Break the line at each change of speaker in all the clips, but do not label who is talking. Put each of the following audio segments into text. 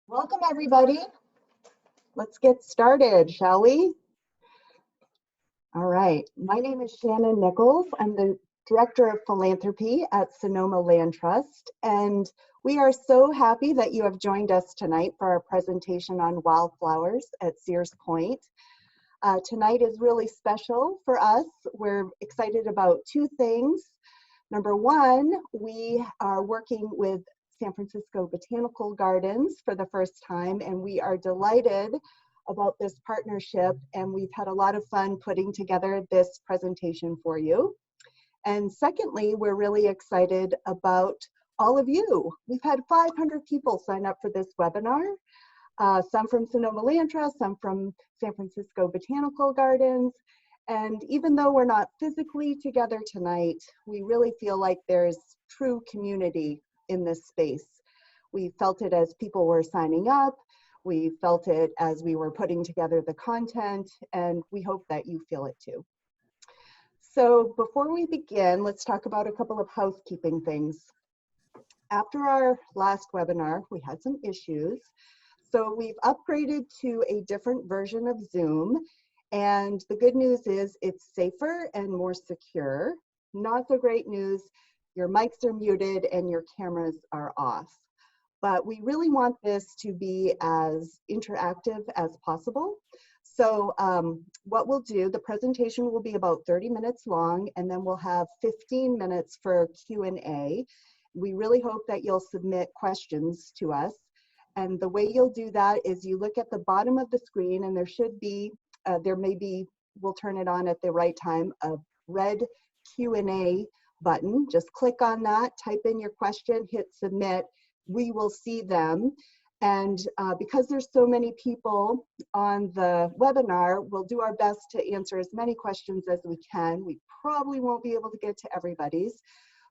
Welcome, everybody. Let's get started, shall we? All right. My name is Shannon Nichols. I'm the Director of Philanthropy at Sonoma Land Trust, and we are so happy that you have joined us tonight for our presentation on wildflowers at Sears Point. Tonight is really special for us. We're excited about two things. Number one, we are working with San Francisco Botanical Gardens for the first time, and we are delighted about this partnership, and we've had a lot of fun putting together this presentation for you. And secondly, we're really excited about all of you. We've had 500 people sign up for this webinar, some from Sonoma Land Trust, some from San Francisco Botanical Gardens. And even though we're not physically together tonight, we really feel like there's true community in this space. We felt it as people were signing up. We felt it as we were putting together the content, and we hope that you feel it too. So before we begin, let's talk about a couple of housekeeping things. After our last webinar, we had some issues. So we've upgraded to a different version of Zoom. And the good news is it's safer and more secure. Not so great news, your mics are muted and your cameras are off. But we really want this to be as interactive as possible. So what we'll do, the presentation will be about 30 minutes long, and then we'll have 15 minutes for Q&A. We really hope that you'll submit questions to us. And the way you'll do that is you look at the bottom of the screen, and there should be, we'll turn it on at the right time, a red Q&A button. Just click on that, type in your question, hit submit. We will see them. And because there's so many people on the webinar, we'll do our best to answer as many questions as we can. We probably won't be able to get to everybody's,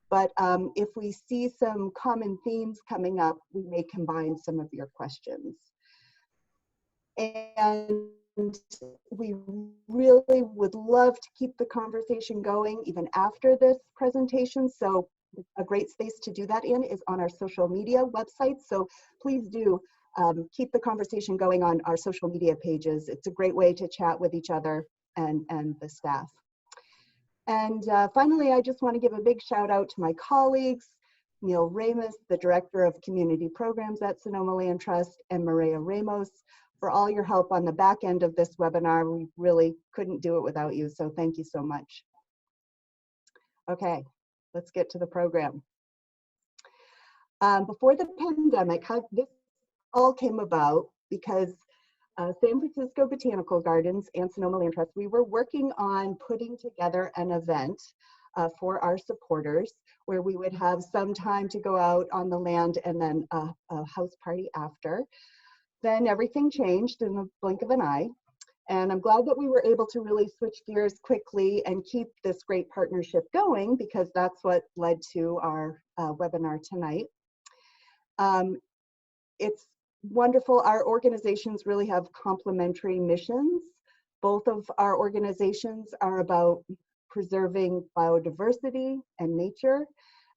but if we see some common themes coming up, we may combine some of your questions. And we really would love to keep the conversation going even after this presentation. So a great space to do that in is on our social media website. So please do keep the conversation going on our social media pages. It's a great way to chat with each other and the staff. And finally, I just want to give a big shout out to my colleagues, Neil Ramos, the Director of Community Programs at Sonoma Land Trust, and Maria Ramos, for all your help on the back end of this webinar. We really couldn't do it without you, so thank you so much. Okay, let's get to the program. Before the pandemic, how this all came about because San Francisco Botanical Gardens and Sonoma Land Trust, we were working on putting together an event for our supporters where we would have some time to go out on the land and then a house party after. Then everything changed in the blink of an eye. And I'm glad that we were able to really switch gears quickly and keep this great partnership going, because that's what led to our webinar tonight. It's wonderful. Our organizations really have complementary missions. Both of our organizations are about preserving biodiversity and nature.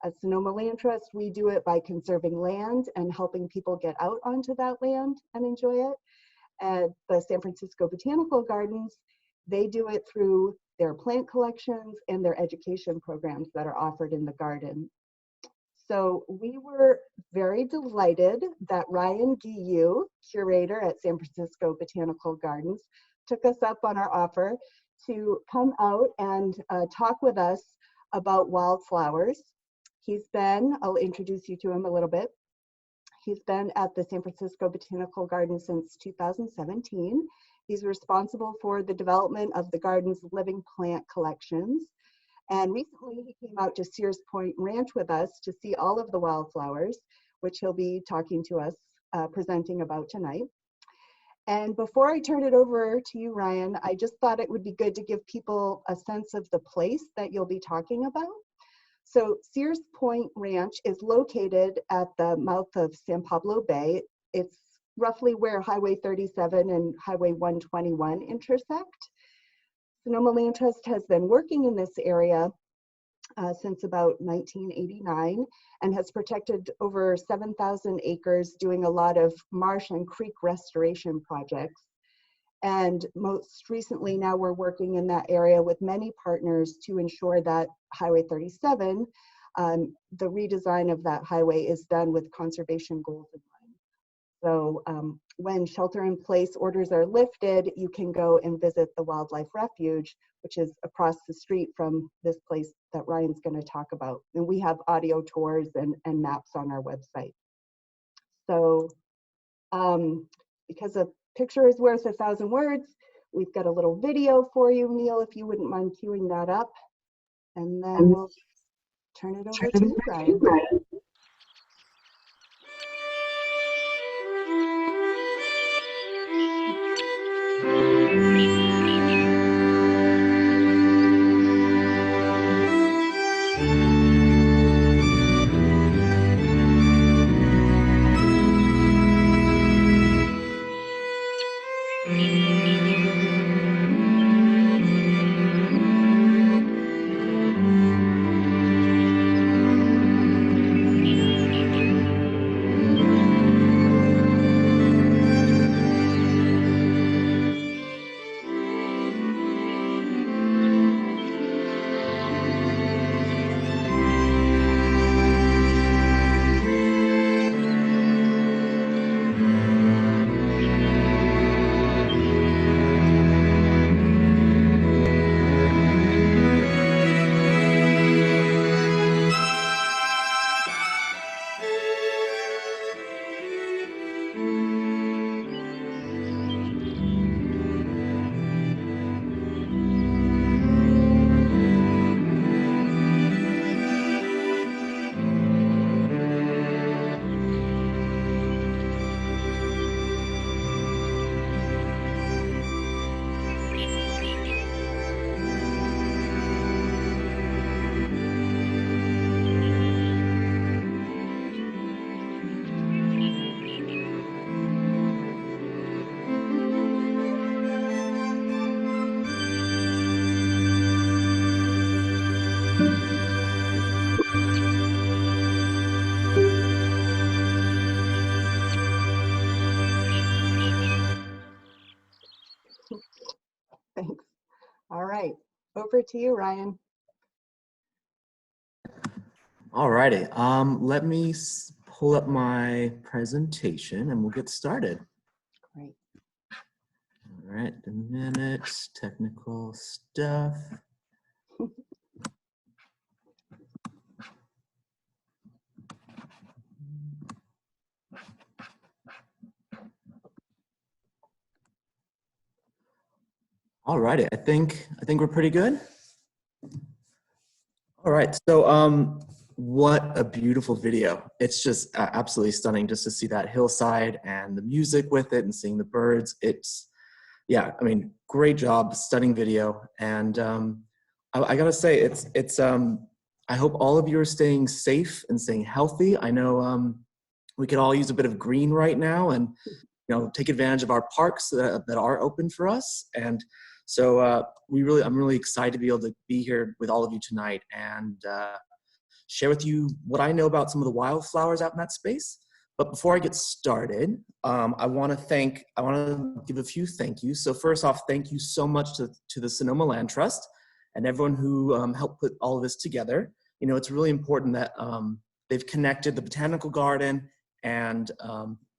At Sonoma Land Trust, we do it by conserving land and helping people get out onto that land and enjoy it. At the San Francisco Botanical Gardens, they do it through their plant collections and their education programs that are offered in the garden. So we were very delighted that Ryan Guillou, Curator at San Francisco Botanical Gardens, took us up on our offer to come out and talk with us about wildflowers. He's been, I'll introduce you to him a little bit. He's been at the San Francisco Botanical Garden since 2017. He's responsible for the development of the garden's living plant collections. And recently he came out to Sears Point Ranch with us to see all of the wildflowers, which he'll be talking to us, presenting about tonight. And before I turn it over to you, Ryan, I just thought it would be good to give people a sense of the place that you'll be talking about. So Sears Point Ranch is located at the mouth of San Pablo Bay. It's roughly where Highway 37 and Highway 121 intersect. Sonoma Land Trust has been working in this area since about 1989 and has protected over 7,000 acres, doing a lot of marsh and creek restoration projects. And most recently, now we're working in that area with many partners to ensure that Highway 37, the redesign of that highway, is done with conservation goals in mind. So when shelter-in-place orders are lifted, you can go and visit the Wildlife Refuge, which is across the street from this place that Ryan's going to talk about. And we have audio tours and maps on our website. So because a picture is worth 1,000 words, we've got a little video for you, Neil, if you wouldn't mind queuing that up. And then we'll turn it over to you, Ryan. Thanks. All right, over to you, Ryan.
All righty, let me pull up my presentation and we'll get started.
Great.
All right, a minute, technical stuff. All righty, I think we're pretty good. All right, so what a beautiful video. It's just absolutely stunning just to see that hillside and the music with it and seeing the birds. It's, yeah, I mean, great job, stunning video. And I gotta say, I hope all of you are staying safe and staying healthy. I know we could all use a bit of green right now and, you know, take advantage of our parks that are open for us. And so I'm really excited to be able to be here with all of you tonight and share with you what I know about some of the wildflowers out in that space. But before I get started, I want to give a few thank yous. So first off, thank you so much to the Sonoma Land Trust and everyone who helped put all of this together. You know, it's really important that they've connected the Botanical Garden and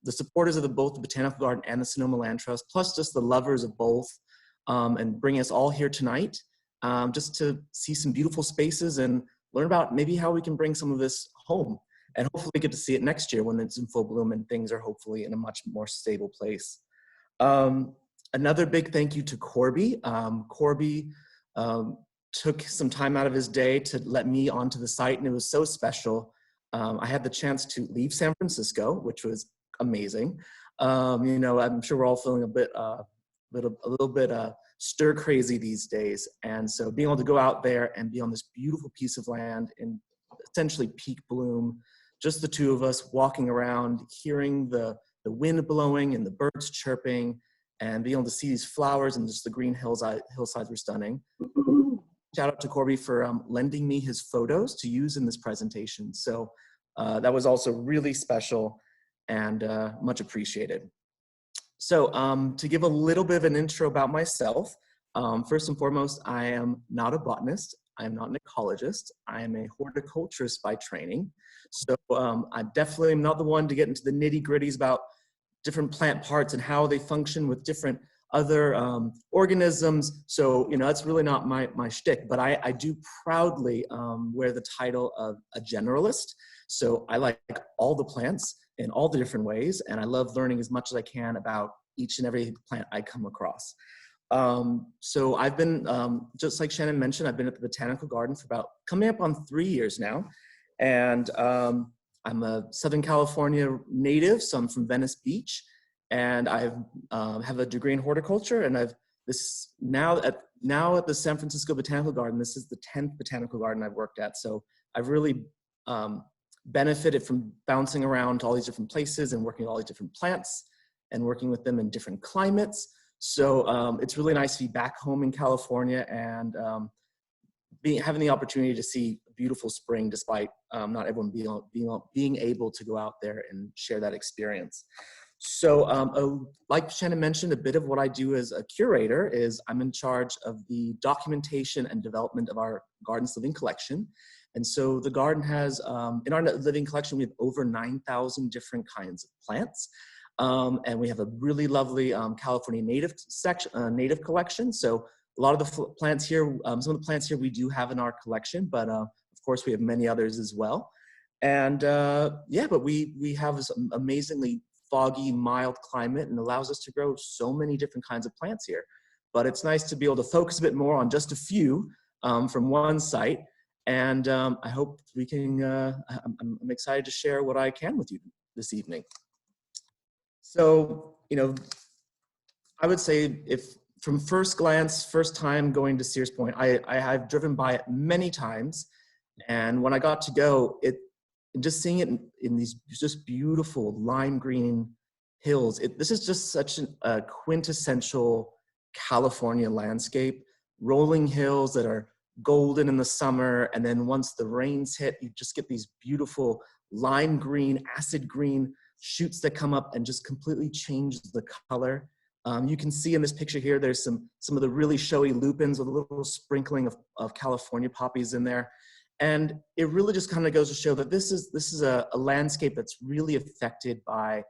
the supporters of both the Botanical Garden and the Sonoma Land Trust, plus just the lovers of both, and bring us all here tonight just to see some beautiful spaces and learn about maybe how we can bring some of this home. And hopefully get to see it next year when it's in full bloom and things are hopefully in a much more stable place. Another big thank you to Corby. Corby took some time out of his day to let me onto the site, and it was so special. I had the chance to leave San Francisco, which was amazing. You know, I'm sure we're all feeling a little bit stir crazy these days. And so being able to go out there and be on this beautiful piece of land in essentially peak bloom, just the two of us walking around, hearing the wind blowing and the birds chirping, and being able to see these flowers and just the green hillsides were stunning. Shout out to Corby for lending me his photos to use in this presentation. So that was also really special and much appreciated. So to give a little bit of an intro about myself, first and foremost, I am not a botanist. I am not an ecologist. I am a horticulturist by training. So I definitely am not the one to get into the nitty gritties about different plant parts and how they function with different other organisms. So, you know, that's really not my shtick, but I do proudly wear the title of a generalist. So I like all the plants in all the different ways, and I love learning as much as I can about each and every plant I come across. So I've been, just like Shannon mentioned, I've been at the Botanical Garden for about coming up on 3 years now. And I'm a Southern California native, so I'm from Venice Beach. And I have a degree in horticulture, and now at the San Francisco Botanical Garden, this is the 10th botanical garden I've worked at. So I've really benefited from bouncing around to all these different places and working with all these different plants and working with them in different climates. So it's really nice to be back home in California and having the opportunity to see a beautiful spring, despite not everyone being able to go out there and share that experience. So like Shannon mentioned, a bit of what I do as a curator is I'm in charge of the documentation and development of our garden's living collection. And so the garden has, in our living collection, we have over 9,000 different kinds of plants. And we have a really lovely California native collection. So a lot of the plants here, some of the plants here we do have in our collection, but of course we have many others as well. And yeah, but we have this amazingly foggy, mild climate and allows us to grow so many different kinds of plants here. But it's nice to be able to focus a bit more on just a few from one site. And I hope we can, I'm excited to share what I can with you this evening. So, you know, I would say if from first glance, first time going to Sears Point, I've driven by it many times. And when I got to go, just seeing it in these just beautiful lime green hills, this is just such a quintessential California landscape. Rolling hills that are golden in the summer, and then once the rains hit, you just get these beautiful lime green, acid green shoots that come up and just completely change the color. You can see in this picture here, there's some of the really showy lupins with a little sprinkling of California poppies in there. And it really just kind of goes to show that this is a landscape that's really affected by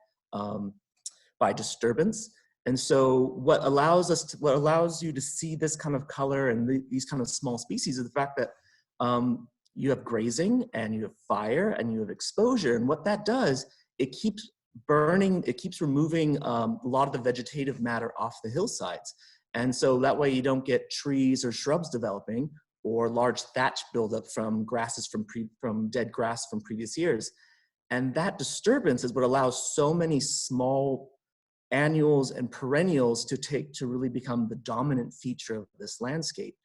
disturbance. And so what allows you to see this kind of color and these kind of small species is the fact that you have grazing and you have fire and you have exposure. And what that does, it keeps burning, it keeps removing a lot of the vegetative matter off the hillsides. And so that way you don't get trees or shrubs developing or large thatch buildup from grasses from dead grass from previous years. And that disturbance is what allows so many small annuals and perennials to really become the dominant feature of this landscape.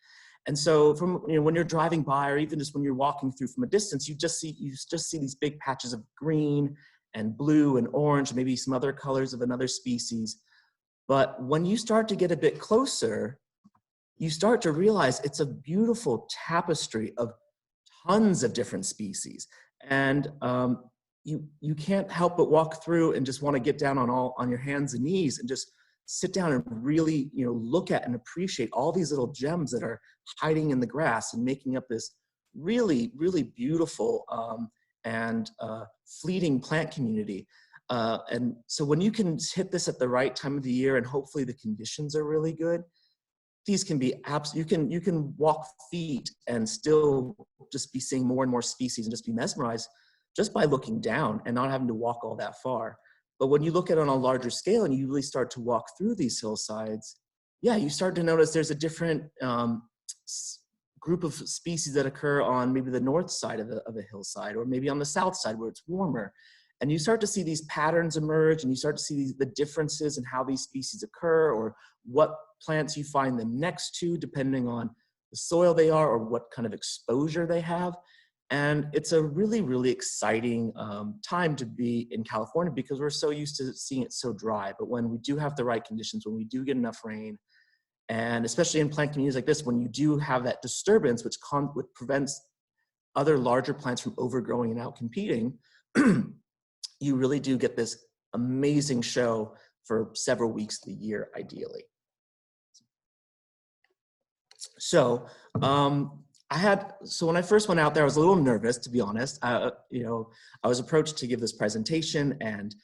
And so when you're driving by, or even just when you're walking through from a distance, you just see these big patches of green and blue and orange, maybe some other colors of another species. But when you start to get a bit closer, you start to realize it's a beautiful tapestry of tons of different species. And you can't help but walk through and just want to get down on your hands and knees and just sit down and really, look at and appreciate all these little gems that are hiding in the grass and making up this really, really beautiful and fleeting plant community. And so when you can hit this at the right time of the year and hopefully the conditions are really good, these can be you can walk feet and still just be seeing more and more species and just be mesmerized just by looking down and not having to walk all that far. But when you look at it on a larger scale and you really start to walk through these hillsides, yeah, you start to notice there's a different group of species that occur on maybe the north side of a hillside, or maybe on the south side where it's warmer. And you start to see these patterns emerge, and you start to see the differences in how these species occur, or what plants you find them next to, depending on the soil they are or what kind of exposure they have. And it's a really, really exciting time to be in California because we're so used to seeing it so dry. But when we do have the right conditions, when we do get enough rain, And especially in plant communities like this, when you do have that disturbance, which prevents other larger plants from overgrowing and out competing, you really do get this amazing show for several weeks of the year, ideally. So so when I first went out there, I was a little nervous, to be honest. I was approached to give this presentation, and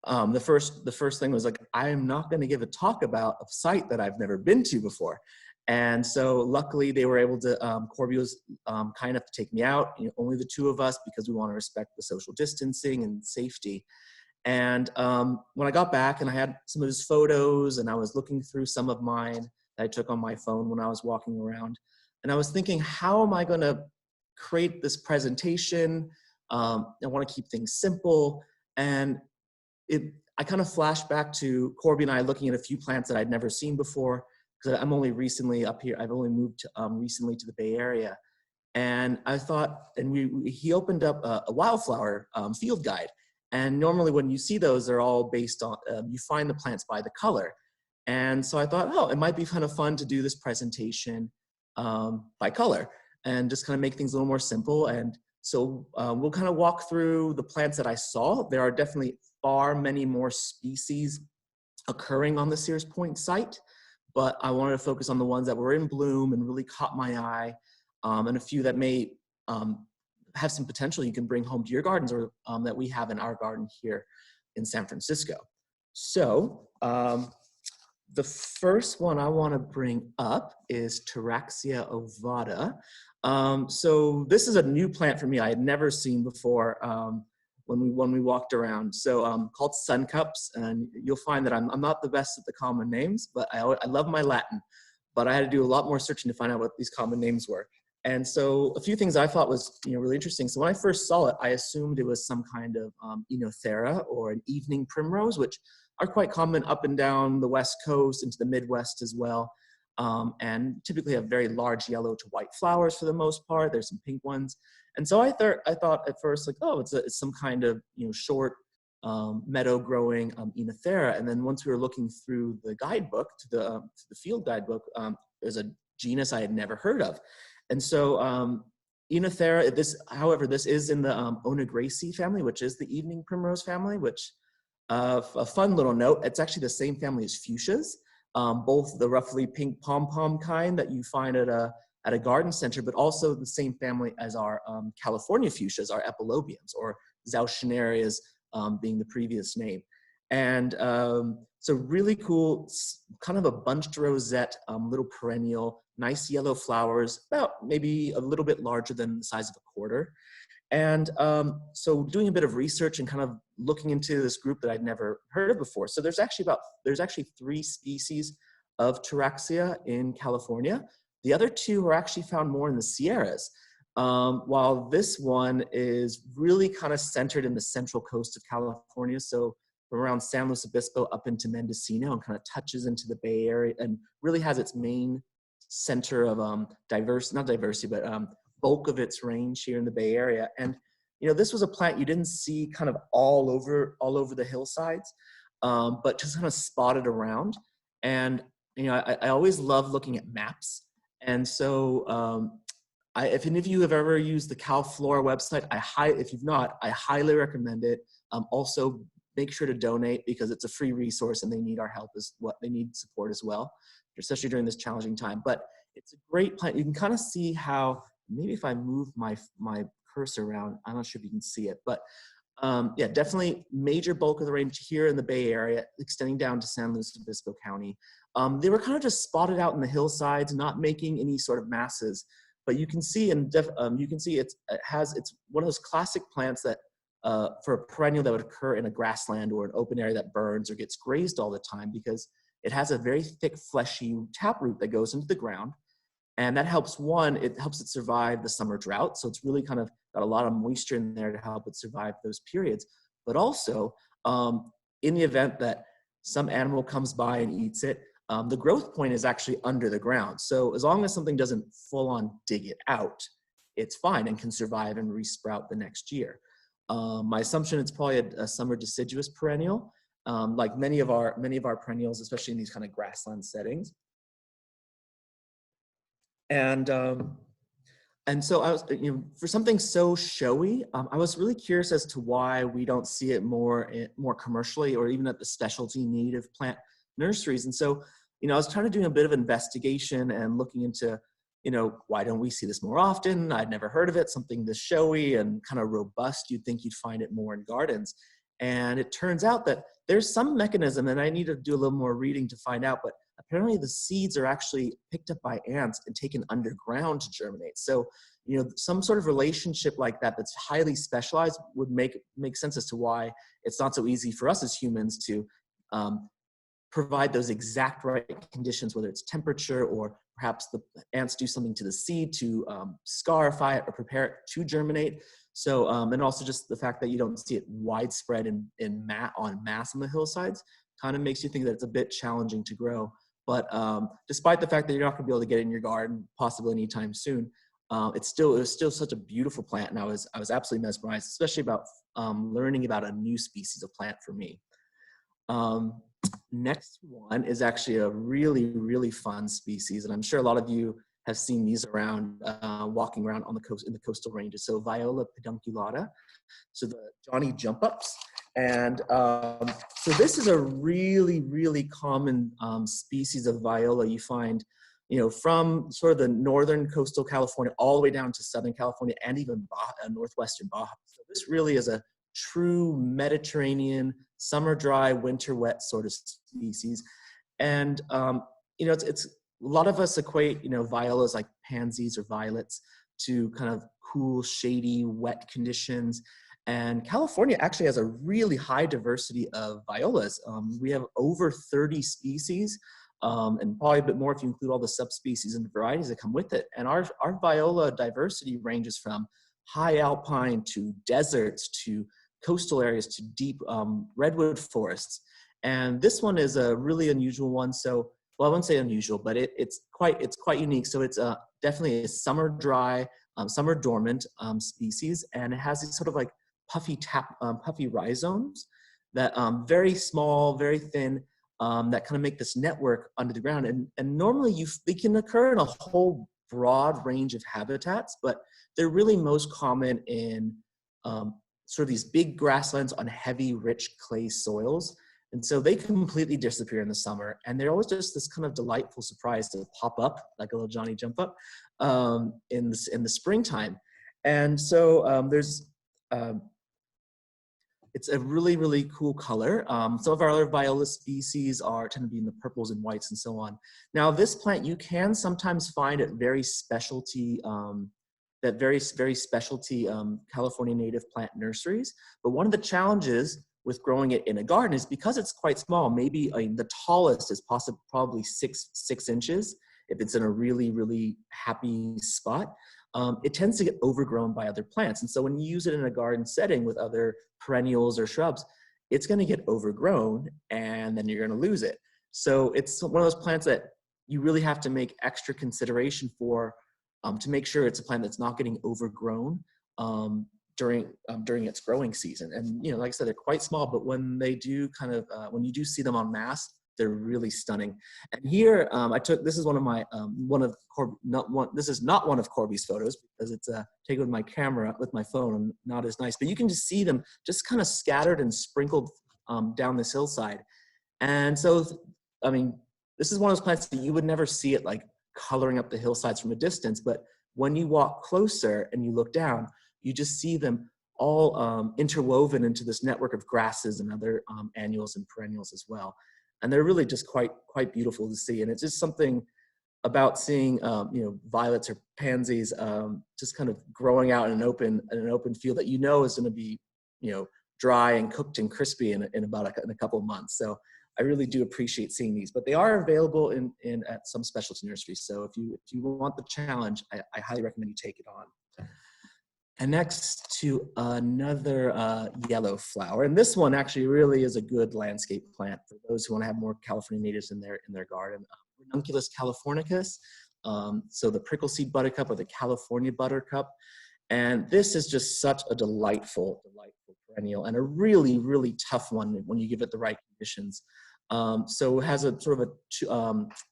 the first thing was like, I am not going to give a talk about a site that I've never been to before. And so luckily they were able to, Corby was kind enough to take me out, only the two of us, because we want to respect the social distancing and safety. And when I got back and I had some of his photos and I was looking through some of mine that I took on my phone when I was walking around, and I was thinking, how am I going to create this presentation? I want to keep things simple. And I kind of flashed back to Corby and I looking at a few plants that I'd never seen before, because I'm only recently up here. I've only moved recently to the Bay Area. And I thought, and he opened up a wildflower field guide. And normally when you see those, they're all based on, you find the plants by the color. And so I thought, oh, it might be kind of fun to do this presentation by color and just kind of make things a little more simple. And so we'll kind of walk through the plants that I saw. There are definitely many more species occurring on the Sears Point site, but I wanted to focus on the ones that were in bloom and really caught my eye, and a few that may have some potential you can bring home to your gardens, or that we have in our garden here in San Francisco. So the first one I want to bring up is Taraxia ovata. So this is a new plant for me. I had never seen before when we walked around. So called sun cups, and you'll find that I'm not the best at the common names, but I love my Latin, but I had to do a lot more searching to find out what these common names were. And so a few things I thought was really interesting. So when I first saw it, I assumed it was some kind of Enothera or an evening primrose, which are quite common up and down the West Coast into the Midwest as well. And typically have very large yellow to white flowers for the most part. There's some pink ones. And so I thought at first, like, oh, it's some kind of short meadow growing Enothera. And then once we were looking through the guidebook, to the field guidebook, there's a genus I had never heard of. And so Enothera, however, this is in the Onagraceae family, which is the evening primrose family, which a fun little note, it's actually the same family as fuchsias, both the roughly pink pom-pom kind that you find at a garden center, but also the same family as our California fuchsias, our epilobiums, or Zauschnerias being the previous name. And so really cool, kind of a bunched rosette, little perennial, nice yellow flowers, about maybe a little bit larger than the size of a quarter. And so doing a bit of research and kind of looking into this group that I'd never heard of before. So there's actually 3 species of Taraxia in California. The other 2 are actually found more in the Sierras, while this one is really kind of centered in the central coast of California. So from around San Luis Obispo up into Mendocino, and kind of touches into the Bay Area, and really has its main center of bulk of its range here in the Bay Area. And this was a plant you didn't see kind of all over the hillsides, but just kind of spotted around. And I always love looking at maps. And so if any of you have ever used the CalFlora website, if you've not, I highly recommend it. Also, make sure to donate, because it's a free resource and they need our help, they need support as well, especially during this challenging time. But it's a great plant. You can kind of see how, maybe if I move my cursor around, I'm not sure if you can see it, but yeah, definitely major bulk of the range here in the Bay Area, extending down to San Luis Obispo County. They were kind of just spotted out in the hillsides, not making any sort of masses, but you can see, it's one of those classic plants that for a perennial that would occur in a grassland or an open area that burns or gets grazed all the time, because it has a very thick, fleshy taproot that goes into the ground. And that helps, it helps it survive the summer drought. So it's really kind of got a lot of moisture in there to help it survive those periods. But also, in the event that some animal comes by and eats it, the growth point is actually under the ground. So as long as something doesn't full on dig it out, it's fine and can survive and resprout the next year. My assumption, it's probably a summer deciduous perennial, like many of our perennials, especially in these kind of grassland settings. And so I was, for something so showy, I was really curious as to why we don't see it more commercially or even at the specialty native plant nurseries. And so, I was trying to do a bit of investigation and looking into, why don't we see this more often? I'd never heard of it, something this showy and kind of robust. You'd think you'd find it more in gardens. And it turns out that there's some mechanism, and I need to do a little more reading to find out, but apparently the seeds are actually picked up by ants and taken underground to germinate. So, some sort of relationship like that that's highly specialized would make sense as to why it's not so easy for us as humans to provide those exact right conditions, whether it's temperature or perhaps the ants do something to the seed to scarify it or prepare it to germinate. So, and also just the fact that you don't see it widespread en masse on the hillsides kind of makes you think that it's a bit challenging to grow. But despite the fact that you're not going to be able to get it in your garden possibly anytime soon, it was still such a beautiful plant, and I was absolutely mesmerized, especially about learning about a new species of plant for me. Next one is actually a really, really fun species, and I'm sure a lot of you have seen these around, walking around on the coast in the coastal ranges. So Viola pedunculata, so the Johnny jump ups. And so this is a really, really common species of viola you find, from sort of the northern coastal California all the way down to Southern California and even northwestern Baja. So this really is a true Mediterranean, summer dry, winter wet sort of species. And, it's a lot of us equate, violas like pansies or violets to kind of cool, shady, wet conditions. And California actually has a really high diversity of violas. We have over 30 species, and probably a bit more if you include all the subspecies and varieties that come with it. And our viola diversity ranges from high alpine to deserts to coastal areas to deep redwood forests. And this one is a really unusual one. So, well, I wouldn't say unusual, but it's quite unique. So it's definitely a summer dry, summer dormant species, and it has these sort of like puffy rhizomes that very small, very thin, that kind of make this network under the ground. And normally they can occur in a whole broad range of habitats, but they're really most common in sort of these big grasslands on heavy, rich clay soils. And so they completely disappear in the summer, and they're always just this kind of delightful surprise to pop up like a little Johnny jump up in the springtime. And so it's a really, really cool color. Some of our other viola species tend to be in the purples and whites and so on. Now, this plant you can sometimes find at very specialty California native plant nurseries. But one of the challenges with growing it in a garden is because it's quite small. Maybe the tallest is probably six inches if it's in a really, really happy spot. It tends to get overgrown by other plants. And so when you use it in a garden setting with other perennials or shrubs, it's going to get overgrown and then you're going to lose it. So it's one of those plants that you really have to make extra consideration for to make sure it's a plant that's not getting overgrown during its growing season. And like I said, they're quite small, but when they do when you do see them en masse, they're really stunning. And here this is one of my this is not one of Corby's photos because it's taken with my camera with my phone, not as nice. But you can just see them just kind of scattered and sprinkled down this hillside. And so, I mean, this is one of those plants that you would never see it like coloring up the hillsides from a distance, but when you walk closer and you look down, you just see them all interwoven into this network of grasses and other annuals and perennials as well. And they're really just quite beautiful to see. And it's just something about seeing violets or pansies just kind of growing out in an open field that is going to be dry and cooked and crispy in a couple of months. So I really do appreciate seeing these, but they are available at some specialty nurseries. So if you want the challenge, I highly recommend you take it on. And next to another yellow flower, and this one actually really is a good landscape plant for those who want to have more California natives in their garden. Ranunculus californicus, so the prickleseed buttercup or the California buttercup, and this is just such a delightful perennial and a really, really tough one when you give it the right conditions. So it has a sort of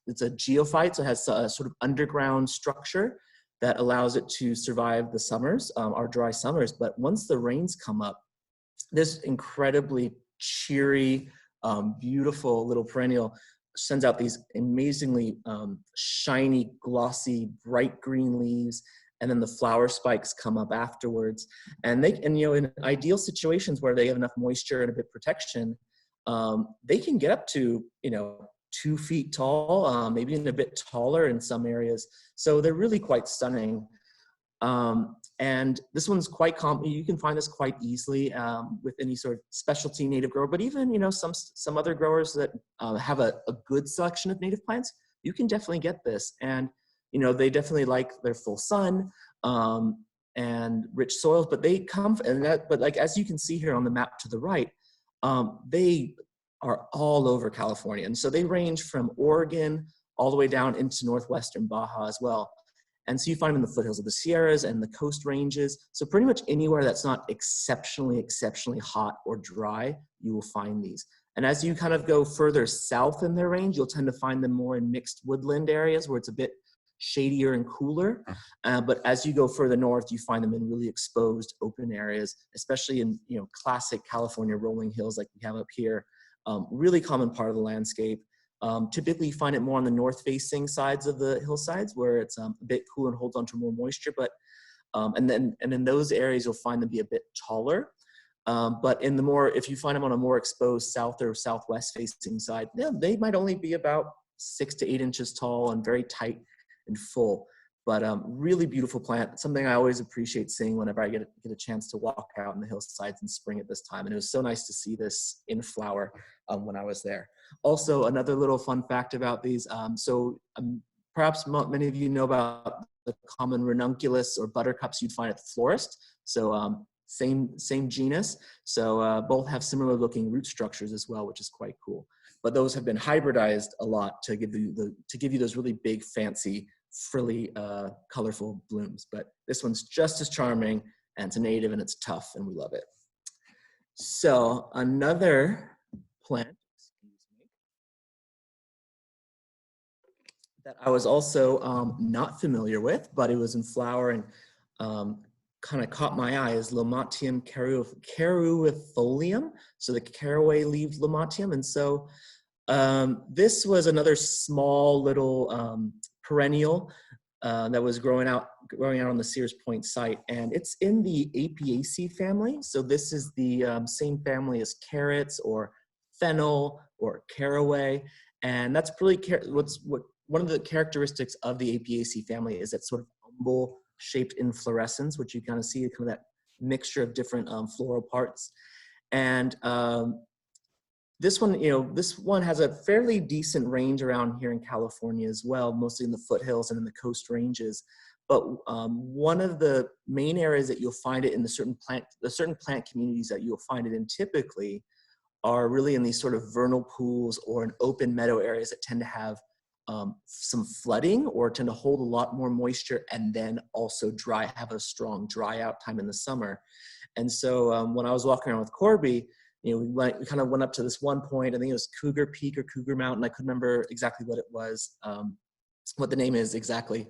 it's a geophyte, so it has a sort of underground structure that allows it to survive the summers, our dry summers. But once the rains come up, this incredibly cheery, beautiful little perennial sends out these amazingly shiny, glossy, bright green leaves, and then the flower spikes come up afterwards. And in ideal situations where they have enough moisture and a bit of protection, they can get up to 2 feet tall, maybe even a bit taller in some areas. So they're really quite stunning. And this one's quite common. You can find this quite easily with any sort of specialty native grower, but even some other growers that have a good selection of native plants, you can definitely get this. And they definitely like their full sun and rich soils, but they come but like as you can see here on the map to the right, they are all over California, and so they range from Oregon all the way down into northwestern Baja as well. And so you find them in the foothills of the Sierras and the coast ranges. So pretty much anywhere that's not exceptionally hot or dry, you will find these. And as you kind of go further south in their range, you'll tend to find them more in mixed woodland areas where it's a bit shadier and cooler. But as you go further north, you find them in really exposed open areas, especially in classic California rolling hills like we have up here. Really common part of the landscape. Typically, you find it more on the north-facing sides of the hillsides where it's a bit cool and holds on to more moisture. But and in those areas, you'll find them be a bit taller. But if you find them on a more exposed south or southwest-facing side, they might only be about 6 to 8 inches tall and very tight and full. But really beautiful plant. Something I always appreciate seeing whenever I get a chance to walk out in the hillsides in spring at this time. And it was so nice to see this in flower when I was there. Also, another little fun fact about these. Perhaps many of you know about the common ranunculus or buttercups you'd find at the florist. So same genus. So both have similar looking root structures as well, which is quite cool. But those have been hybridized a lot to give you those really big, fancy, frilly, colorful blooms. But this one's just as charming, and it's a native and it's tough, and we love it. So another plant, that I was also not familiar with, but it was in flower and kind of caught my eye, is Lomatium caruifolium, so the caraway-leaved Lomatium. And so this was another small little perennial that was growing out on the Sears Point site, and it's in the Apiaceae family. So this is the same family as carrots or fennel or caraway, and that's really one of the characteristics of the Apiaceae family is that sort of umbel-shaped inflorescence, which you kind of see kind of that mixture of different floral parts. And this one has a fairly decent range around here in California as well, mostly in the foothills and in the coast ranges. But one of the main areas that you'll find it in the certain plant communities that you'll find it in typically are really in these sort of vernal pools or in open meadow areas that tend to have some flooding or tend to hold a lot more moisture, and then also have a strong dry out time in the summer. And so when I was walking around with Corby, we kind of went up to this one point. I think it was Cougar Peak or Cougar Mountain. I couldn't remember exactly what it was, what the name is exactly.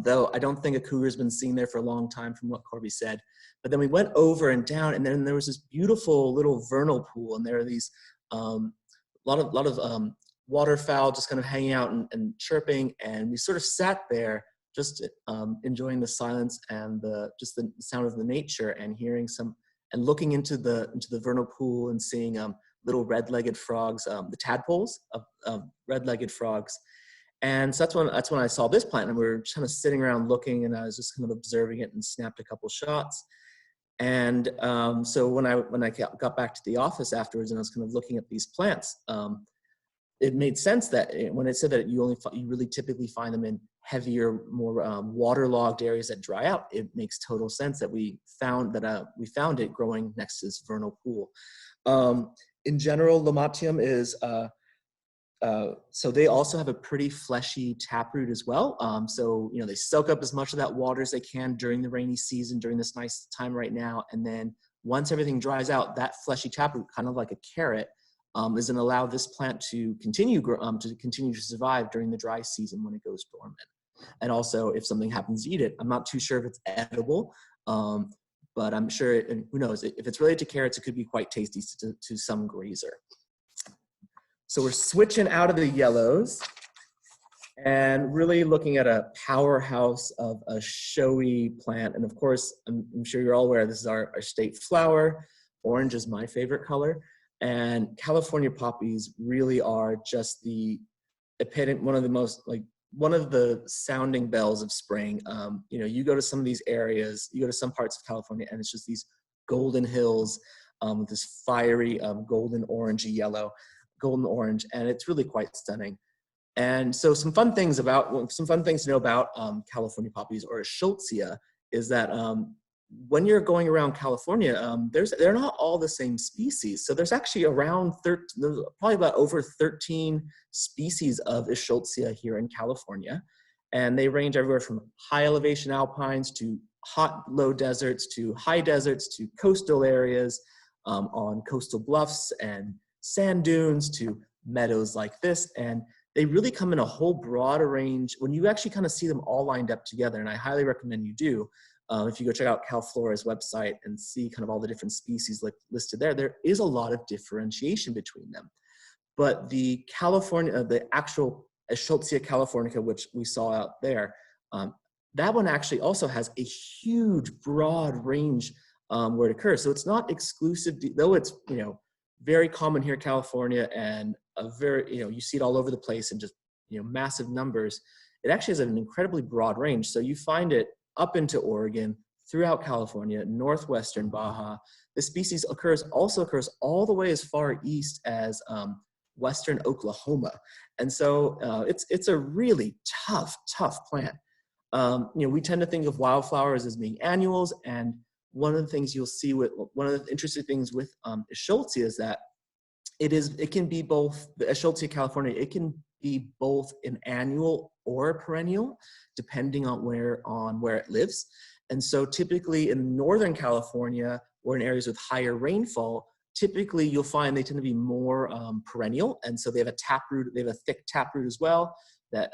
Though I don't think a cougar's been seen there for a long time from what Corby said. But then we went over and down, and then there was this beautiful little vernal pool, and there are these lot of waterfowl just kind of hanging out and chirping, and we sort of sat there just enjoying the silence and the sound of the nature and hearing and looking into the vernal pool and seeing little red-legged frogs, the tadpoles of red-legged frogs. And so that's when I saw this plant, and we were just kind of sitting around looking, and I was just kind of observing it and snapped a couple shots. And so when I got back to the office afterwards and I was kind of looking at these plants, it made sense that when it said that you really typically find them in heavier, more waterlogged areas that dry out, it makes total sense that we found it growing next to this vernal pool. In general, Lomatium is so they also have a pretty fleshy taproot as well. So they soak up as much of that water as they can during the rainy season, during this nice time right now, and then once everything dries out, that fleshy taproot, kind of like a carrot, is going to allow this plant to continue to survive during the dry season when it goes dormant. And also, if something happens to eat it, I'm not too sure if it's edible, but I'm sure, and who knows, if it's related to carrots, it could be quite tasty to some grazer. So we're switching out of the yellows and really looking at a powerhouse of a showy plant. And of course, I'm sure you're all aware, this is our state flower. Orange is my favorite color. And California poppies really are just the epitome, one of the sounding bells of spring. You know, you go to some of these areas, you go to some parts of California, and it's just these golden hills with this fiery golden orange, and it's really quite stunning. And so some fun things to know about California poppies, or Schultzia, is that when you're going around California, they're not all the same species. So there's actually probably about over 13 species of Schultzia here in California. And they range everywhere from high elevation alpines to hot, low deserts to high deserts to coastal areas on coastal bluffs and sand dunes to meadows like this. And they really come in a whole broad range when you actually kind of see them all lined up together. And I highly recommend you do. If you go check out CalFlora's website and see kind of all the different species listed there is a lot of differentiation between them. But the actual Schultzia californica, which we saw out there, that one actually also has a huge, broad range where it occurs. So it's not exclusive, though it's, you know, very common here in California, and you see it all over the place in just, you know, massive numbers. It actually has an incredibly broad range. So you find it up into Oregon, throughout California, northwestern Baja. The species also occurs all the way as far east as western Oklahoma. And so it's a really tough plant. You know, we tend to think of wildflowers as being annuals, and one of the things you'll see one of the interesting things with Schultzia is that it can be both, the Schultzia california, it can be both an annual or a perennial, depending on where it lives. And so typically in Northern California, or in areas with higher rainfall, typically you'll find they tend to be more perennial. And so they have a thick taproot as well that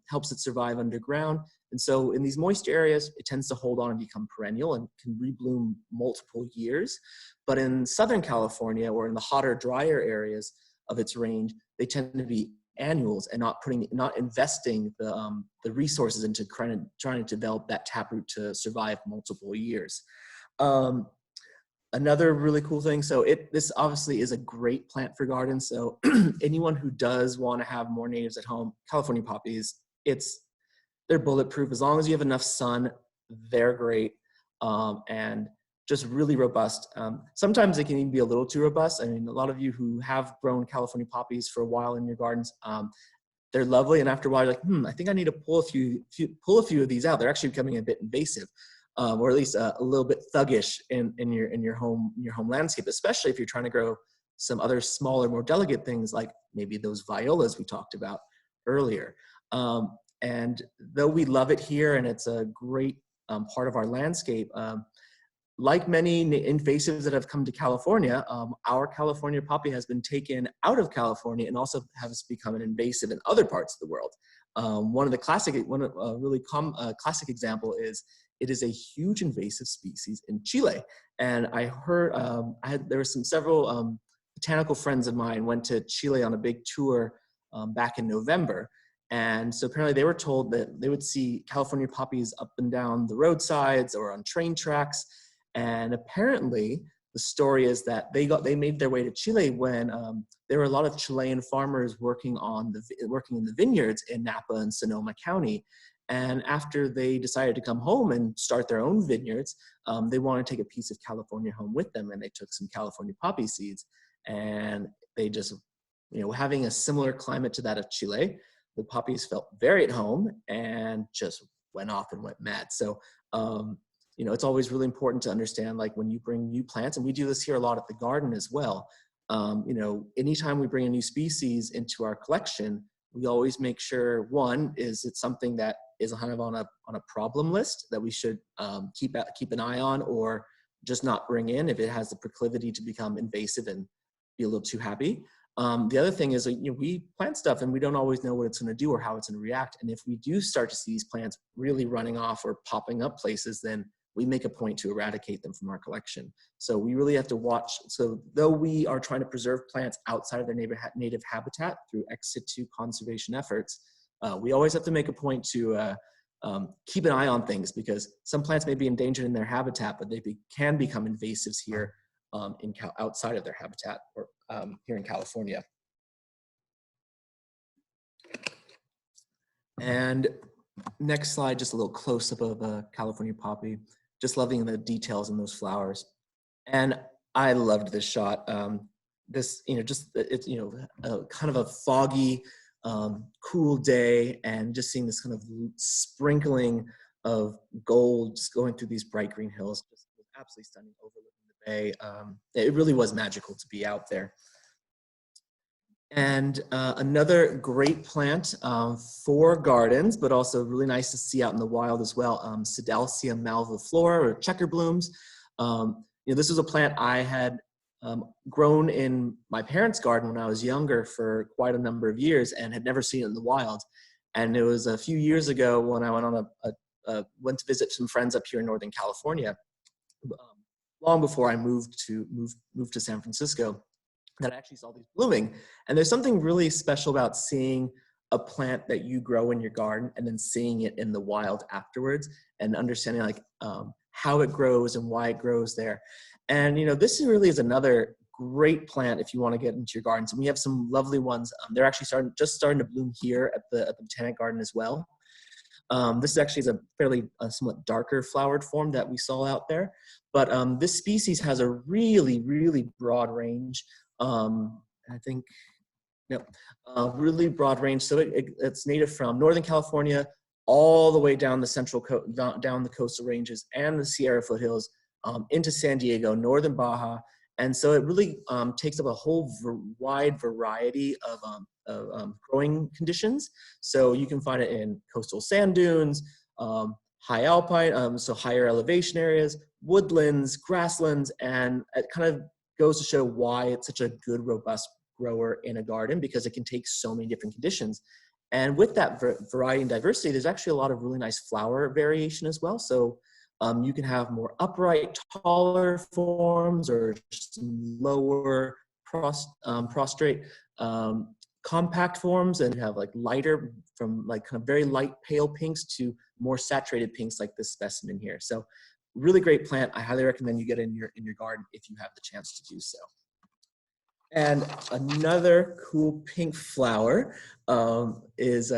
helps it survive underground. And so in these moist areas, it tends to hold on and become perennial and can rebloom multiple years. But in Southern California, or in the hotter, drier areas of its range, they tend to be annuals and not investing the resources into trying to develop that taproot to survive multiple years. Another really cool thing, so this obviously is a great plant for gardens. So anyone who does want to have more natives at home, California poppies, they're bulletproof. As long as you have enough sun, they're great, and just really robust. Sometimes they can even be a little too robust. I mean, a lot of you who have grown California poppies for a while in your gardens, they're lovely, and after a while you're like, I think I need to pull a few of these out. They're actually becoming a bit invasive. Or at least a little bit thuggish in your home landscape, especially if you're trying to grow some other smaller, more delicate things like maybe those violas we talked about earlier. And though we love it here and it's a great part of our landscape, like many invasives that have come to California, our California poppy has been taken out of California and also has become an invasive in other parts of the world. A really classic example is it is a huge invasive species in Chile. And I heard, there were several botanical friends of mine went to Chile on a big tour back in November. And so apparently they were told that they would see California poppies up and down the roadsides or on train tracks. And apparently the story is that they made their way to Chile when there were a lot of Chilean farmers working in the vineyards in Napa and Sonoma County. And after they decided to come home and start their own vineyards, they wanted to take a piece of California home with them, and they took some California poppy seeds. And they just, having a similar climate to that of Chile, the poppies felt very at home and just went off and went mad. So, it's always really important to understand, like when you bring new plants, and we do this here a lot at the garden as well. Anytime we bring a new species into our collection, we always make sure, one, is it something that is kind of on a problem list that we should keep an eye on, or just not bring in if it has the proclivity to become invasive and be a little too happy. The other thing is, we plant stuff and we don't always know what it's going to do or how it's going to react. And if we do start to see these plants really running off or popping up places, then we make a point to eradicate them from our collection. So we really have to watch. So though we are trying to preserve plants outside of their native habitat through ex situ conservation efforts, we always have to make a point to keep an eye on things, because some plants may be endangered in their habitat, but they can become invasives here outside of their habitat, or here in California. And next slide, just a little close-up of a California poppy. Just loving the details in those flowers. And I loved this shot. It's kind of a foggy, cool day, and just seeing this kind of sprinkling of gold just going through these bright green hills. Just absolutely stunning, overlooking the bay. It really was magical to be out there. And another great plant for gardens, but also really nice to see out in the wild as well, Sidalcia malviflora, or checkerblooms. This is a plant I had grown in my parents' garden when I was younger for quite a number of years and had never seen it in the wild. And it was a few years ago when I went on went to visit some friends up here in Northern California, long before I moved to San Francisco, that I actually saw these blooming. And there's something really special about seeing a plant that you grow in your garden and then seeing it in the wild afterwards, and understanding how it grows and why it grows there. And this really is another great plant if you want to get into your gardens. And we have some lovely ones. They're actually just starting to bloom here at the Botanic Garden as well. This actually is a fairly somewhat darker flowered form that we saw out there. But this species has a really, really broad range. Really broad range. So it's native from Northern California all the way down the down the coastal ranges and the Sierra foothills, into San Diego, northern Baja. And so it really takes up a whole wide variety of growing conditions. So you can find it in coastal sand dunes, high alpine, so higher elevation areas, woodlands, grasslands, and it kind of goes to show why it's such a good, robust grower in a garden, because it can take so many different conditions. And with that variety and diversity, there's actually a lot of really nice flower variation as well. So you can have more upright, taller forms, or lower prostrate, compact forms, and have lighter, from kind of very light pale pinks to more saturated pinks like this specimen here. So really great plant. I highly recommend you get in your garden if you have the chance to do so. And another cool pink flower is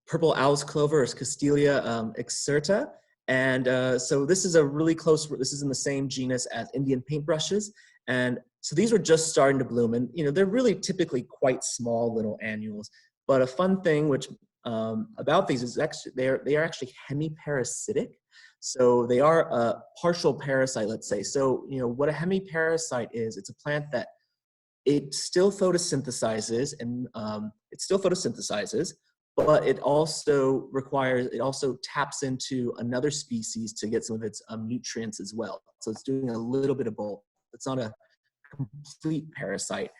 purple owl's clover, or Castelia excerta. And so this is this is in the same genus as Indian paintbrushes. And so these were just starting to bloom, and they're really typically quite small little annuals. But a fun thing about these is actually they are actually hemiparasitic. So they are a partial parasite, let's say. So what a hemiparasite is, it's a plant that it still photosynthesizes, but it also taps into another species to get some of its nutrients as well. So it's doing a little bit of both. It's not a complete parasite.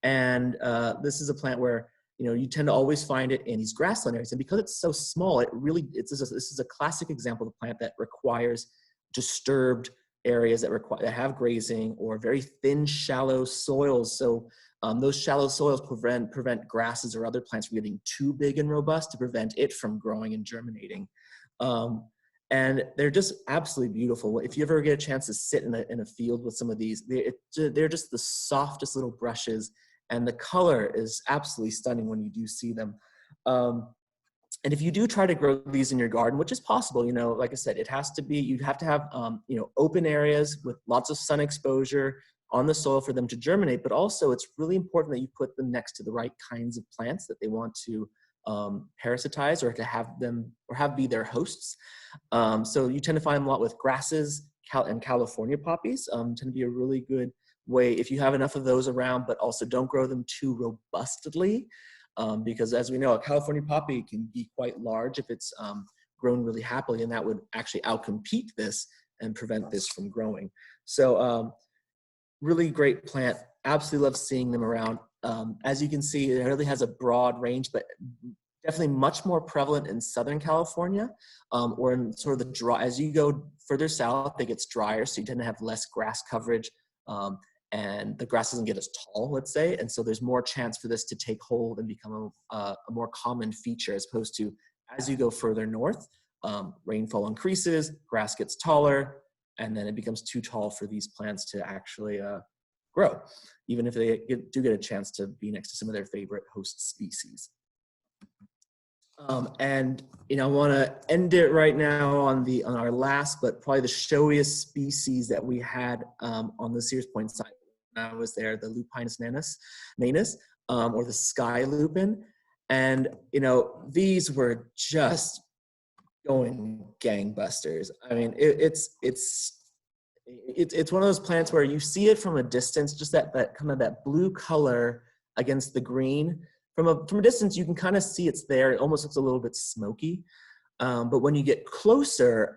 And this is a plant where you tend to always find it in these grassland areas. And because it's so small, this is a classic example of a plant that requires disturbed areas that have grazing, or very thin, shallow soils. So those shallow soils prevent grasses or other plants from getting too big and robust, to prevent it from growing and germinating. And they're just absolutely beautiful. If you ever get a chance to sit in a field with some of these, they're just the softest little brushes, and the color is absolutely stunning when you do see them. And if you do try to grow these in your garden, which is possible, like I said, you'd have to have, open areas with lots of sun exposure on the soil for them to germinate. But also it's really important that you put them next to the right kinds of plants that they want to parasitize, or to have be their hosts. So you tend to find them a lot with grasses and California poppies, tend to be a really good way if you have enough of those around, but also don't grow them too robustly. Because as we know, a California poppy can be quite large if it's grown really happily, and that would actually outcompete this and prevent this from growing. So really great plant. Absolutely love seeing them around. as you can see, it really has a broad range, but definitely much more prevalent in Southern California, or in sort of the dry. As you go further south, it gets drier, so you tend to have less grass coverage, and the grass doesn't get as tall, let's say, and so there's more chance for this to take hold and become a more common feature, as opposed to as you go further north, rainfall increases, grass gets taller, and then it becomes too tall for these plants to actually grow, even if they do get a chance to be next to some of their favorite host species. And I want to end it right now on our last, but probably the showiest species that we had on the Sears Point site when I was there, the Lupinus nanus, or the sky lupin. And these were just going gangbusters. I mean, it's one of those plants where you see it from a distance, just that kind of that blue color against the green. From a distance, you can kind of see it's there. It almost looks a little bit smoky. But when you get closer,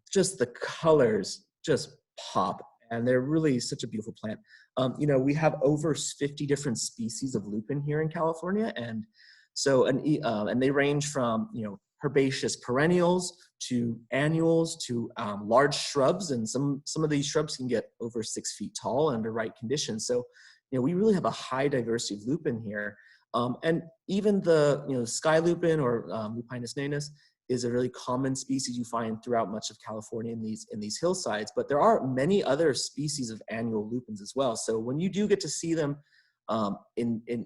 just the colors just pop. And they're really such a beautiful plant. We have over 50 different species of lupin here in California. And so, and they range from, herbaceous perennials to annuals to large shrubs. And some of these shrubs can get over 6 feet tall under right conditions. So, we really have a high diversity of lupin here. And even the sky lupin or Lupinus nanus is a really common species you find throughout much of California in these hillsides. But there are many other species of annual lupins as well. So when you do get to see them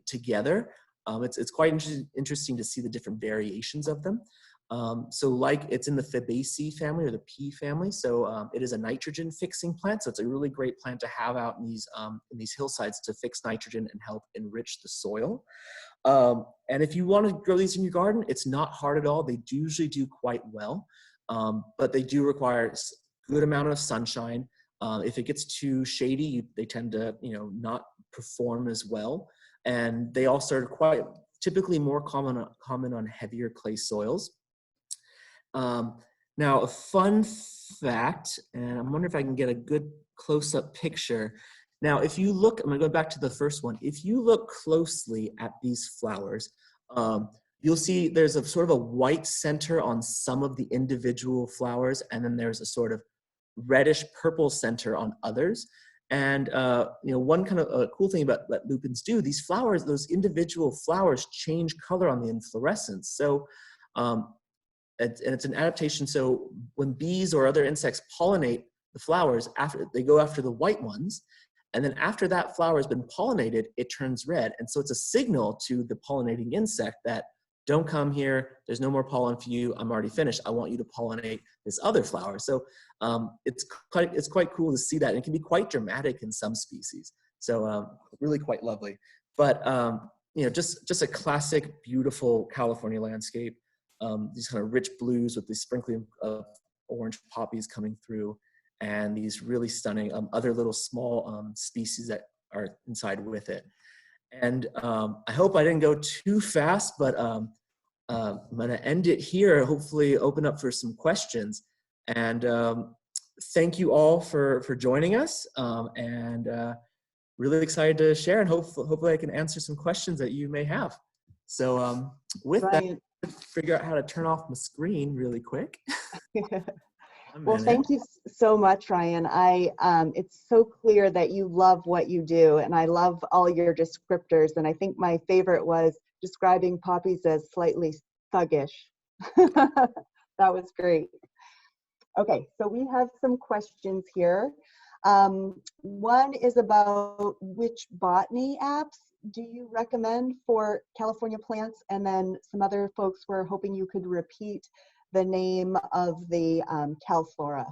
together, it's quite interesting to see the different variations of them. So like it's in the Fabaceae family or the pea family. So it is a nitrogen fixing plant. So it's a really great plant to have out in these hillsides to fix nitrogen and help enrich the soil. And if you want to grow these in your garden, it's not hard at all. They usually do quite well, but they do require a good amount of sunshine. If it gets too shady, they tend to not perform as well. And they also are quite typically more common on heavier clay soils. Now, a fun fact, and I'm wondering if I can get a good close-up picture. Now, if you look, I'm going to go back to the first one. If you look closely at these flowers, you'll see there's a sort of a white center on some of the individual flowers, and then there's a sort of reddish purple center on others. And one kind of cool thing about what lupins do, these flowers, those individual flowers change color on the inflorescence. So, and it's an adaptation. So when bees or other insects pollinate the flowers, they go after the white ones, and then after that flower has been pollinated, it turns red. And so it's a signal to the pollinating insect that don't come here, there's no more pollen for you, I'm already finished, I want you to pollinate this other flower. So it's quite cool to see that. And it can be quite dramatic in some species. So really quite lovely. But just a classic, beautiful California landscape. These kind of rich blues with the sprinkling of orange poppies coming through, and these really stunning other little small species that are inside with it. And I hope I didn't go too fast, but I'm going to end it here, hopefully open up for some questions. And thank you all for joining us, and really excited to share, and hopefully I can answer some questions that you may have. So with that, figure out how to turn off my screen really quick.
Well, thank you so much, Ryan. It's so clear that you love what you do, and I love all your descriptors. And I think my favorite was describing poppies as slightly thuggish. That was great. Okay, so we have some questions here. One is about which botany apps do you recommend for California plants? And then some other folks were hoping you could repeat the name of the CalFlora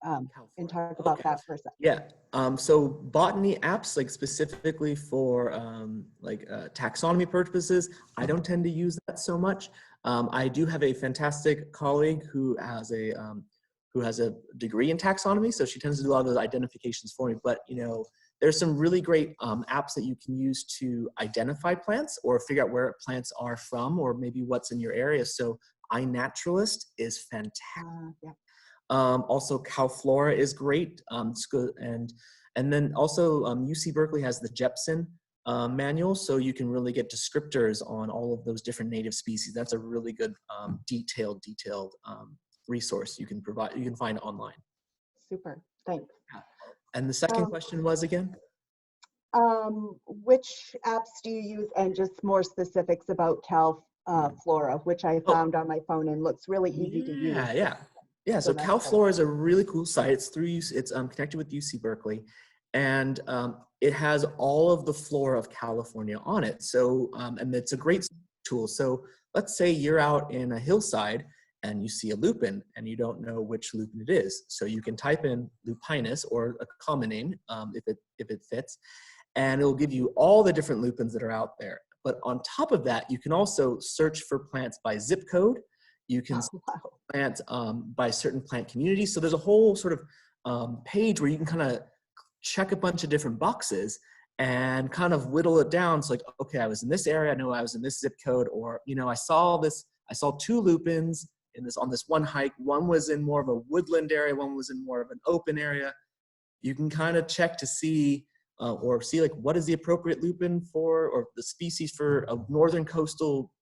and talk about that for a second.
Yeah, so botany apps, like specifically for taxonomy purposes, I don't tend to use that so much. I do have a fantastic colleague who has a degree in taxonomy, so she tends to do a lot of those identifications for me. But there's some really great apps that you can use to identify plants or figure out where plants are from, or maybe what's in your area. So iNaturalist is fantastic. Also CalFlora is great. It's good. And then also UC Berkeley has the Jepson manual, so you can really get descriptors on all of those different native species. That's a really good detailed resource you can find online.
Super, thanks.
And the second question was again?
Which apps do you use, and just more specifics about Flora, which I found on my phone and looks really easy to use.
Yeah. So Flora is a really cool site. It's connected with UC Berkeley, and it has all of the flora of California on it. So and it's a great tool. So let's say you're out in a hillside and you see a lupin and you don't know which lupin it is. So you can type in lupinus, or a common name if it fits, and it'll give you all the different lupins that are out there. But on top of that, you can also search for plants by zip code. You can plant by certain plant communities. So there's a whole sort of page where you can kind of check a bunch of different boxes and kind of whittle it down. It's like, okay, I was in this area, I know I was in this zip code, or, you know, I saw 2 lupins on this one hike. One was in more of a woodland area, one was in more of an open area. You can kind of check to see or see like what is the appropriate lupin for, or the species for a northern coastal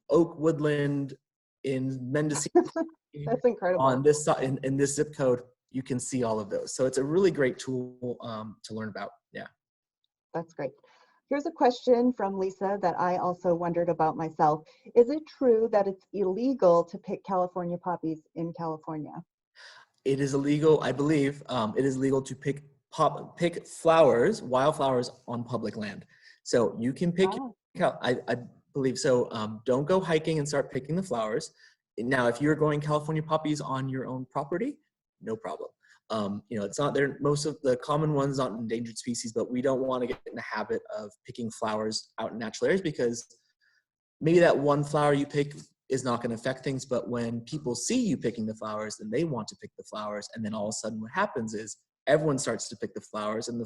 oak woodland in Mendocino.
That's incredible.
On this in this zip code, you can see all of those. So it's a really great tool to learn about. Yeah.
That's great. Here's a question from Lisa that I also wondered about myself. Is it true that it's illegal to pick California poppies in California?
It is illegal, I believe. It is legal to pick flowers, wildflowers, on public land. So you can pick. I believe so. Don't go hiking and start picking the flowers. Now, if you're growing California poppies on your own property, no problem. You know, it's not there. Most of the common ones, not endangered species, but we don't want to get in the habit of picking flowers out in natural areas, because maybe that one flower you pick is not going to affect things. But when people see you picking the flowers, then they want to pick the flowers. And then all of a sudden what happens is everyone starts to pick the flowers, and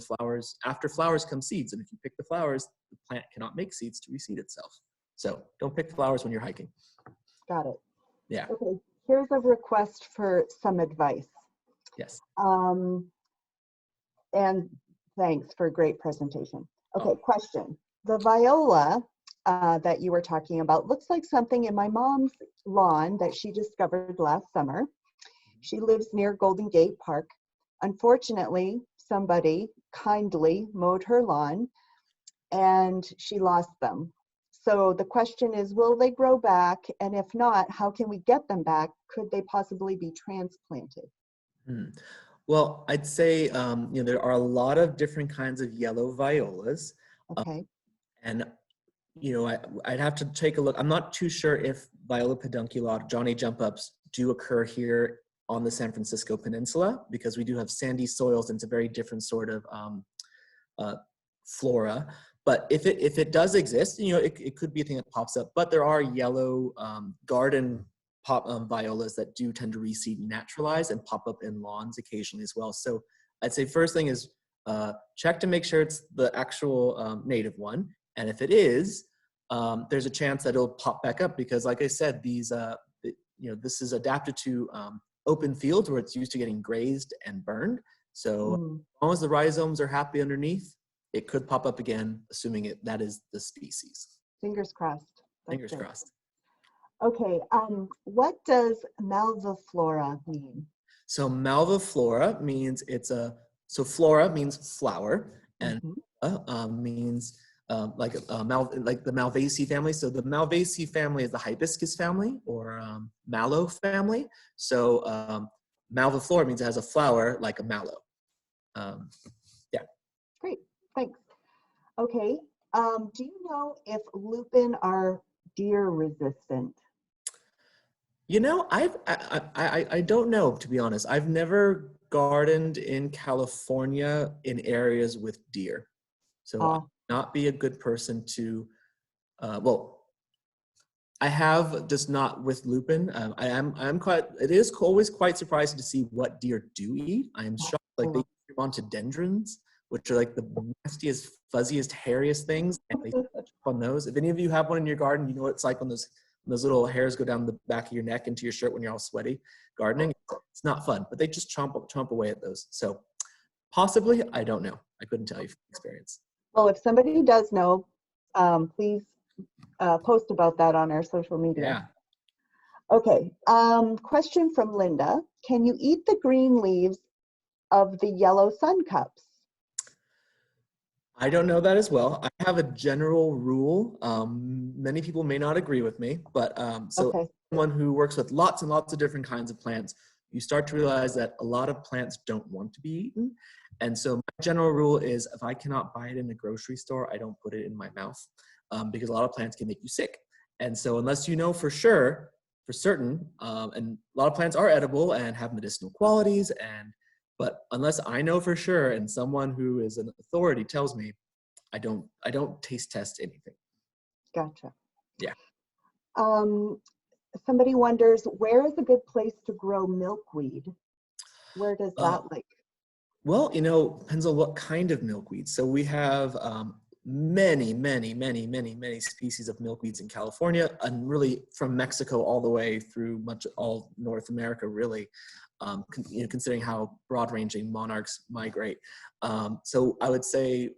after flowers come seeds. And if you pick the flowers, the plant cannot make seeds to reseed itself. So don't pick flowers when you're hiking.
Got it.
Yeah.
Okay, here's a request for some advice.
Yes.
And thanks for a great presentation. Okay, question. The viola that you were talking about looks like something in my mom's lawn that she discovered last summer. She lives near Golden Gate Park. Unfortunately, somebody kindly mowed her lawn and she lost them. So the question is, will they grow back? And if not, how can we get them back? Could they possibly be transplanted?
Well, I'd say, you know, there are a lot of different kinds of yellow violas.
Okay.
And, you know, I'd have to take a look. I'm not too sure if Viola pedunculata, Johnny jump ups, do occur here on the San Francisco Peninsula, because we do have sandy soils and it's a very different sort of flora. But if it does exist, you know, it could be a thing that pops up. But there are yellow garden violas that do tend to reseed and naturalize and pop up in lawns occasionally as well. So I'd say first thing is check to make sure it's the actual native one. And if it is, there's a chance that it'll pop back up, because like I said, these, you know, this is adapted to open fields where it's used to getting grazed and burned. So as long as the rhizomes are happy underneath, it could pop up again, assuming that is the species.
Fingers crossed.
Fingers crossed.
Okay, what does malviflora mean?
So malviflora means so flora means flower, and means like the Malvaceae family. So the Malvaceae family is the hibiscus family, or mallow family. So malviflora means it has a flower like a mallow. Yeah. Great,
thanks. Okay, do you know if lupin are deer resistant?
You know, I don't know, to be honest. I've never gardened in California in areas with deer, so I'll not be a good person to. Well, I have, just not with lupin. It is always quite surprising to see what deer do eat. I am shocked. Like they eat rhododendrons, which are like the nastiest, fuzziest, hairiest things, and they jump on those. If any of you have one in your garden, you know what it's like when those little hairs go down the back of your neck into your shirt when you're all sweaty gardening. It's not fun, but they just chomp away at those. So possibly, I don't know. I couldn't tell you from experience.
Well, if somebody does know, please post about that on our social media.
Yeah.
Okay, question from Linda. Can you eat the green leaves of the yellow sun cups?
I don't know that as well. I have a general rule. Many people may not agree with me, but so
Okay,
someone who works with lots and lots of different kinds of plants, you start to realize that a lot of plants don't want to be eaten. And so my general rule is if I cannot buy it in a grocery store, I don't put it in my mouth because a lot of plants can make you sick. And so unless you know for sure, for certain, and a lot of plants are edible and have medicinal qualities, but unless I know for sure and someone who is an authority tells me, I don't taste test anything.
gotcha.
Yeah.
Somebody wonders, where is a good place to grow milkweed? Where does
Uh,
that like?
Well, depends on what kind of milkweed. So we have many, many, many, many, many species of milkweeds in California, and really from Mexico all the way through much all North America, really, considering how broad-ranging monarchs migrate. So I would say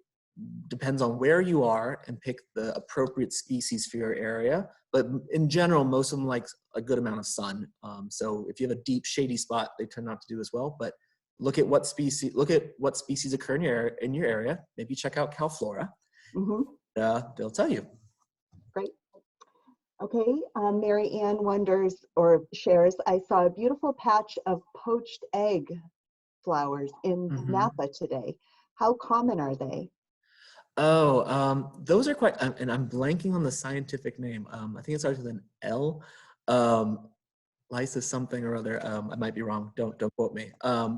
depends on where you are and pick the appropriate species for your area. But in general, most of them like a good amount of sun. So if you have a deep shady spot, they tend not to do as well. But look at what species occur in your area. Maybe check out Calflora.
Mm-hmm.
They'll tell you.
Great. Okay, Mary Ann wonders or shares, I saw a beautiful patch of poached egg flowers in Napa today. How common are they?
Oh, those are quite, and I'm blanking on the scientific name. I think it starts with an L. Lysis something or other. I might be wrong. Don't quote me.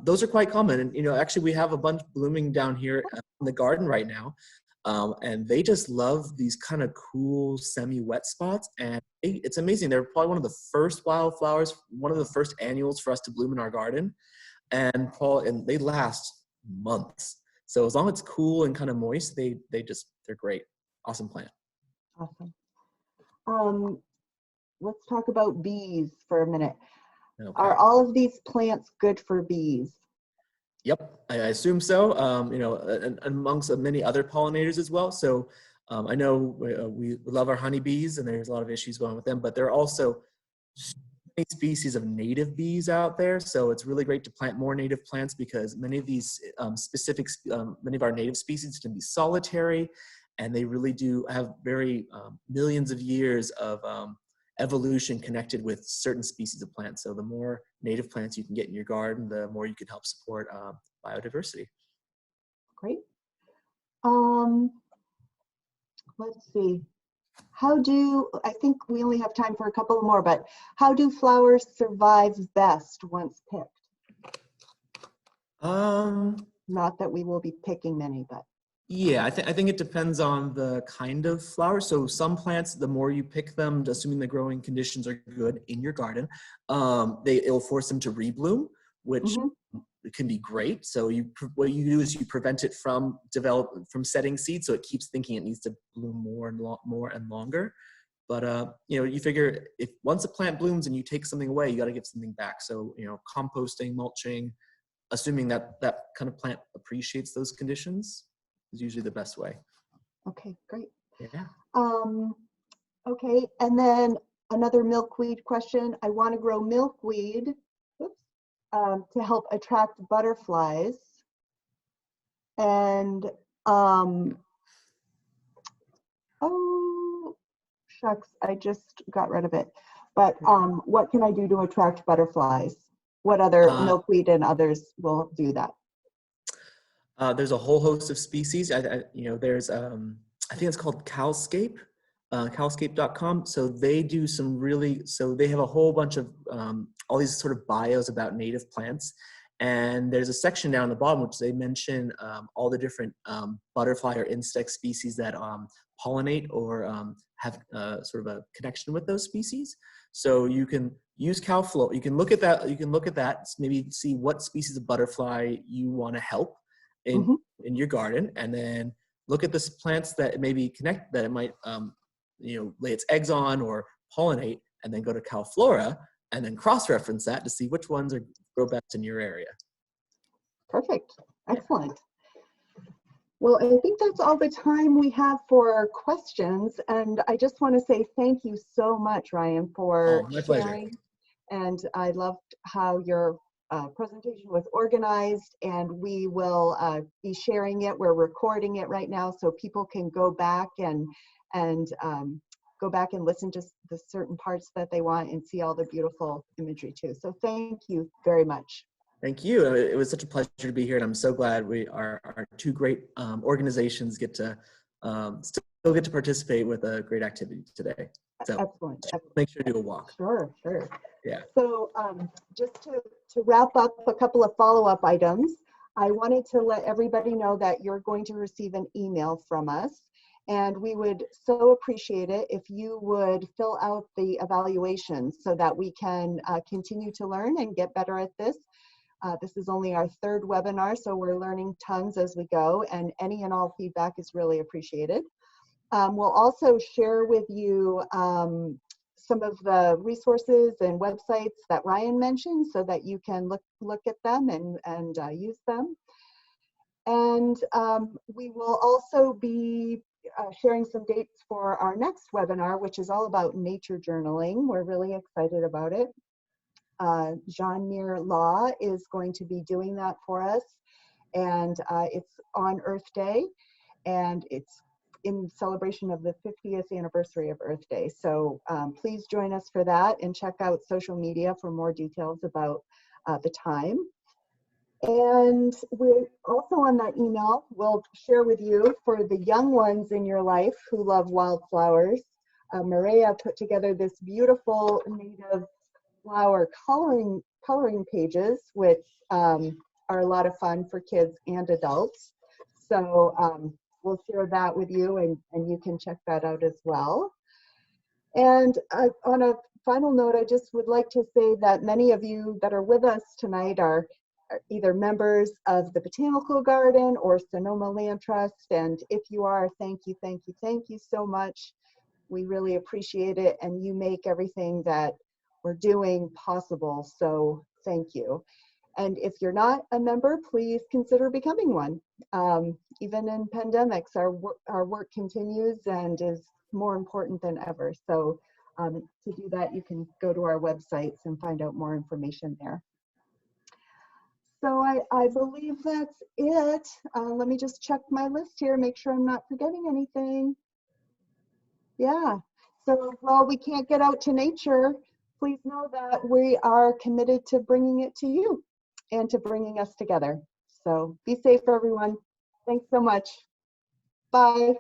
Those are quite common, and actually we have a bunch blooming down here in the garden right now, and they just love these kind of cool semi-wet spots, and it's amazing. They're probably one of the first wildflowers, one of the first annuals for us to bloom in our garden, and they last months. So as long as it's cool and kind of moist, they're great. Awesome plant.
Awesome. Let's talk about bees for a minute.
Okay.
Are all of these plants good for bees?
Yep, I assume so. And amongst many other pollinators as well. So I know we love our honeybees, and there's a lot of issues going with them, but there are also so many species of native bees out there. So it's really great to plant more native plants because many of these many of our native species can be solitary, and they really do have very millions of years of evolution connected with certain species of plants. So the more native plants you can get in your garden, the more you can help support biodiversity.
Great. Let's see. I think we only have time for a couple more, but how do flowers survive best once picked? Not that we will be picking many, but.
Yeah, I think it depends on the kind of flower. So some plants, the more you pick them, assuming the growing conditions are good in your garden, it'll force them to rebloom, which can be great. So what you do is you prevent it from setting seed, so it keeps thinking it needs to bloom more and longer. But you figure if once a plant blooms and you take something away, you got to give something back. So composting, mulching, assuming that kind of plant appreciates those conditions, is usually the best way.
Okay, great.
Yeah.
Okay, and then another milkweed question. I want to grow milkweed to help attract butterflies. And oh shucks, I just got rid of it. But what can I do to attract butterflies? What other milkweed and others will do that?
There's a whole host of species. There's I think it's called Calscape, calscape.com. So they do they have a whole bunch of all these sort of bios about native plants. And there's a section down the bottom which they mention all the different butterfly or insect species that pollinate or have sort of a connection with those species. So you can use Calflora. You can look at that. Maybe see what species of butterfly you want to help in your garden, and then look at the plants that maybe connect that it might lay its eggs on or pollinate, and then go to Calflora and then cross-reference that to see which ones grow best in your area.
Perfect. Excellent. Well, I think that's all the time we have for questions. And I just want to say thank you so much, Ryan, for
Oh, my pleasure.
sharing. And I loved how your presentation was organized, and we will be sharing it. We're recording it right now so people can go back and go back and listen to the certain parts that they want and see all the beautiful imagery too. So thank you very much.
Thank you. It was such a pleasure to be here, and I'm so glad our two great organizations get to still get to participate with a great activity today. So
Excellent.
make sure to do a walk.
Sure.
Yeah.
So just to wrap up a couple of follow-up items, I wanted to let everybody know that you're going to receive an email from us, and we would so appreciate it if you would fill out the evaluation so that we can continue to learn and get better at this. This is only our third webinar, so we're learning tons as we go, and any and all feedback is really appreciated. We'll also share with you some of the resources and websites that Ryan mentioned so that you can look at them and use them. And we will also be sharing some dates for our next webinar, which is all about nature journaling. We're really excited about it. Jean-Mir Law is going to be doing that for us, and it's on Earth Day, and it's in celebration of the 50th anniversary of Earth Day. So please join us for that, and check out social media for more details about the time. And we're also on that email, we'll share with you for the young ones in your life who love wildflowers. Maria put together this beautiful native flower coloring pages, which are a lot of fun for kids and adults. So we'll share that with you, and you can check that out as well. And on a final note, I just would like to say that many of you that are with us tonight are either members of the Botanical Garden or Sonoma Land Trust. And if you are, thank you so much. We really appreciate it, and you make everything that we're doing possible, so thank you. And if you're not a member, please consider becoming one. Even in pandemics, our work continues and is more important than ever. So to do that, you can go to our websites and find out more information there. So I believe that's it. Let me just check my list here, make sure I'm not forgetting anything. Yeah, so while we can't get out to nature, please know that we are committed to bringing it to you and to bringing us together. So be safe, everyone. Thanks so much. Bye.